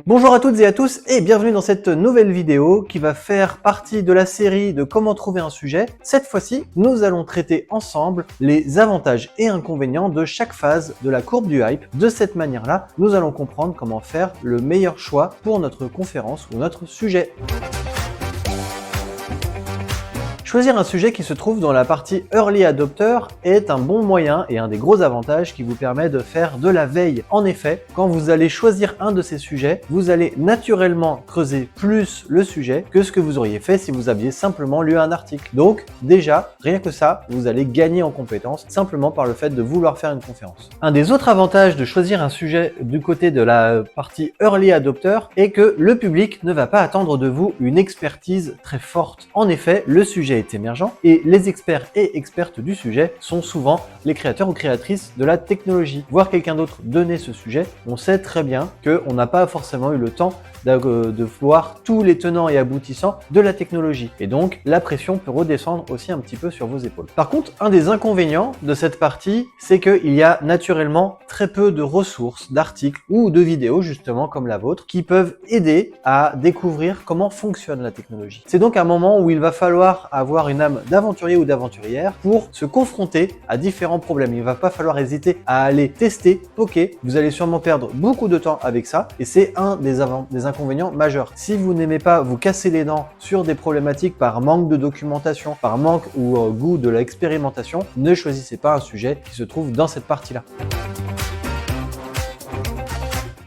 Bonjour à toutes et à tous et bienvenue dans cette nouvelle vidéo qui va faire partie de la série de comment trouver un sujet. Cette fois-ci, nous allons traiter ensemble les avantages et inconvénients de chaque phase de la courbe du hype. De cette manière-là, nous allons comprendre comment faire le meilleur choix pour notre conférence ou notre sujet. Choisir un sujet qui se trouve dans la partie Early Adopter est un bon moyen et un des gros avantages qui vous permet de faire de la veille. En effet, quand vous allez choisir un de ces sujets, vous allez naturellement creuser plus le sujet que ce que vous auriez fait si vous aviez simplement lu un article. Donc déjà, rien que ça, vous allez gagner en compétences simplement par le fait de vouloir faire une conférence. Un des autres avantages de choisir un sujet du côté de la partie Early Adopter est que le public ne va pas attendre de vous une expertise très forte. En effet, le sujet est émergent et les experts et expertes du sujet sont souvent les créateurs ou créatrices de la technologie. Voir quelqu'un d'autre donner ce sujet, on sait très bien qu'on n'a pas forcément eu le temps de voir tous les tenants et aboutissants de la technologie. Et donc, la pression peut redescendre aussi un petit peu sur vos épaules. Par contre, un des inconvénients de cette partie, c'est qu'il y a naturellement très peu de ressources, d'articles ou de vidéos, justement, comme la vôtre, qui peuvent aider à découvrir comment fonctionne la technologie. C'est donc un moment où il va falloir avoir une âme d'aventurier ou d'aventurière pour se confronter à différents problèmes. Il ne va pas falloir hésiter à aller tester, poker. Vous allez sûrement perdre beaucoup de temps avec ça et c'est un des inconvénients majeurs. Si vous n'aimez pas vous casser les dents sur des problématiques par manque de documentation, par manque ou goût de l'expérimentation, ne choisissez pas un sujet qui se trouve dans cette partie-là.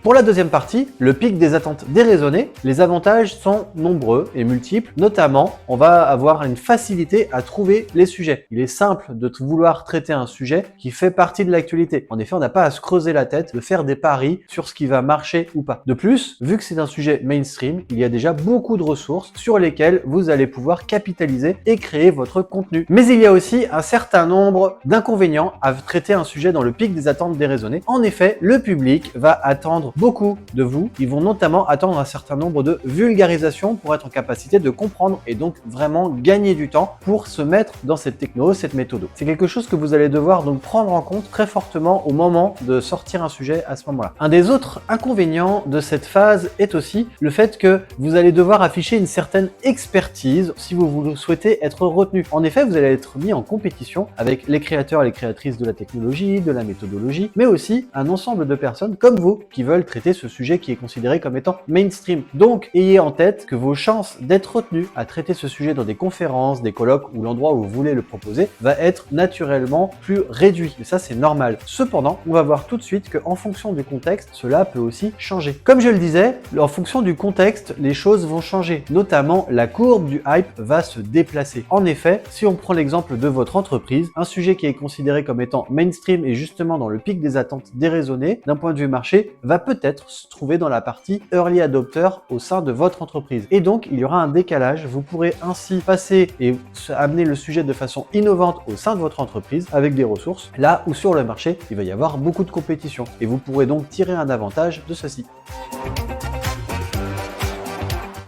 Pour la deuxième partie, le pic des attentes déraisonnées, les avantages sont nombreux et multiples. Notamment, on va avoir une facilité à trouver les sujets. Il est simple de vouloir traiter un sujet qui fait partie de l'actualité. En effet, on n'a pas à se creuser la tête, de faire des paris sur ce qui va marcher ou pas. De plus, vu que c'est un sujet mainstream, il y a déjà beaucoup de ressources sur lesquelles vous allez pouvoir capitaliser et créer votre contenu. Mais il y a aussi un certain nombre d'inconvénients à traiter un sujet dans le pic des attentes déraisonnées. En effet, le public va attendre beaucoup de vous. Ils vont notamment attendre un certain nombre de vulgarisations pour être en capacité de comprendre et donc vraiment gagner du temps pour se mettre dans cette techno, cette méthode. C'est quelque chose que vous allez devoir donc prendre en compte très fortement au moment de sortir un sujet à ce moment-là. Un des autres inconvénients de cette phase est aussi le fait que vous allez devoir afficher une certaine expertise si vous souhaitez être retenu. En effet, vous allez être mis en compétition avec les créateurs et les créatrices de la technologie, de la méthodologie, mais aussi un ensemble de personnes comme vous qui veulent traiter ce sujet qui est considéré comme étant mainstream. Donc, ayez en tête que vos chances d'être retenu à traiter ce sujet dans des conférences, des colloques ou l'endroit où vous voulez le proposer va être naturellement plus réduit. Et ça, c'est normal. Cependant, on va voir tout de suite qu'en fonction du contexte, cela peut aussi changer. Comme je le disais, en fonction du contexte, les choses vont changer. Notamment, la courbe du hype va se déplacer. En effet, si on prend l'exemple de votre entreprise, un sujet qui est considéré comme étant mainstream et justement dans le pic des attentes déraisonnées, d'un point de vue marché, va peut-être se trouver dans la partie Early Adopter au sein de votre entreprise. Et donc, il y aura un décalage. Vous pourrez ainsi passer et amener le sujet de façon innovante au sein de votre entreprise avec des ressources, là où sur le marché, il va y avoir beaucoup de compétition. Et vous pourrez donc tirer un avantage de ceci.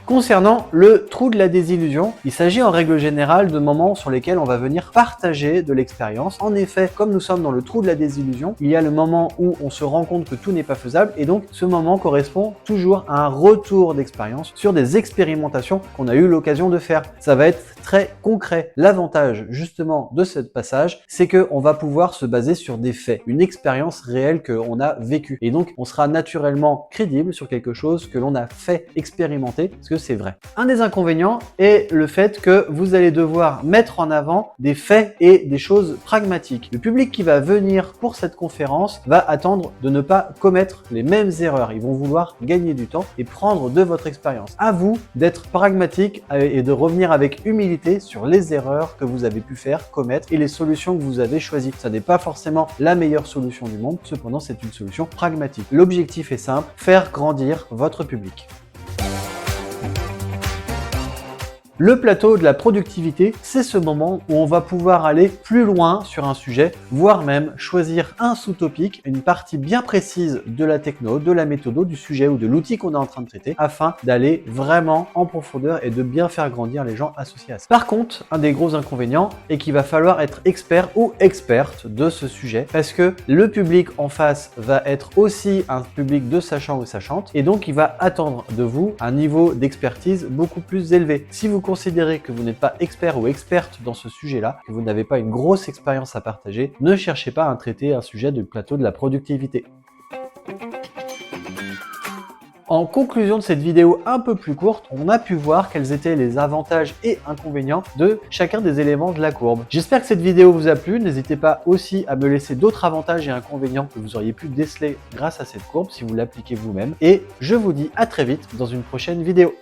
Concernant le trou de la désillusion, il s'agit en règle générale de moments sur lesquels on va venir partager de l'expérience. En effet, comme nous sommes dans le trou de la désillusion, il y a le moment où on se rend compte que tout n'est pas faisable et donc ce moment correspond toujours à un retour d'expérience sur des expérimentations qu'on a eu l'occasion de faire. Ça va être très concret. L'avantage justement de ce passage, c'est qu'on va pouvoir se baser sur des faits, une expérience réelle qu'on a vécue. Et donc, on sera naturellement crédible sur quelque chose que l'on a fait expérimenter, parce que c'est vrai. Un des inconvénients est le fait que vous allez devoir mettre en avant des faits et des choses pragmatiques. Le public qui va venir pour cette conférence va attendre de ne pas commettre les mêmes erreurs. Ils vont vouloir gagner du temps et prendre de votre expérience. À vous d'être pragmatique et de revenir avec humilité sur les erreurs que vous avez pu faire, commettre et les solutions que vous avez choisies. Ça n'est pas forcément la meilleure solution du monde, cependant c'est une solution pragmatique. L'objectif est simple, faire grandir votre public. Le plateau de la productivité, c'est ce moment où on va pouvoir aller plus loin sur un sujet, voire même choisir un sous-topic, une partie bien précise de la techno, de la méthode, du sujet ou de l'outil qu'on est en train de traiter, afin d'aller vraiment en profondeur et de bien faire grandir les gens associés à ça. Par contre, un des gros inconvénients est qu'il va falloir être expert ou experte de ce sujet, parce que le public en face va être aussi un public de sachant ou sachante, et donc il va attendre de vous un niveau d'expertise beaucoup plus élevé. Si vous considérez que vous n'êtes pas expert ou experte dans ce sujet-là, que vous n'avez pas une grosse expérience à partager, ne cherchez pas à traiter un sujet du plateau de la productivité. En conclusion de cette vidéo un peu plus courte, on a pu voir quels étaient les avantages et inconvénients de chacun des éléments de la courbe. J'espère que cette vidéo vous a plu. N'hésitez pas aussi à me laisser d'autres avantages et inconvénients que vous auriez pu déceler grâce à cette courbe si vous l'appliquez vous-même. Et je vous dis à très vite dans une prochaine vidéo.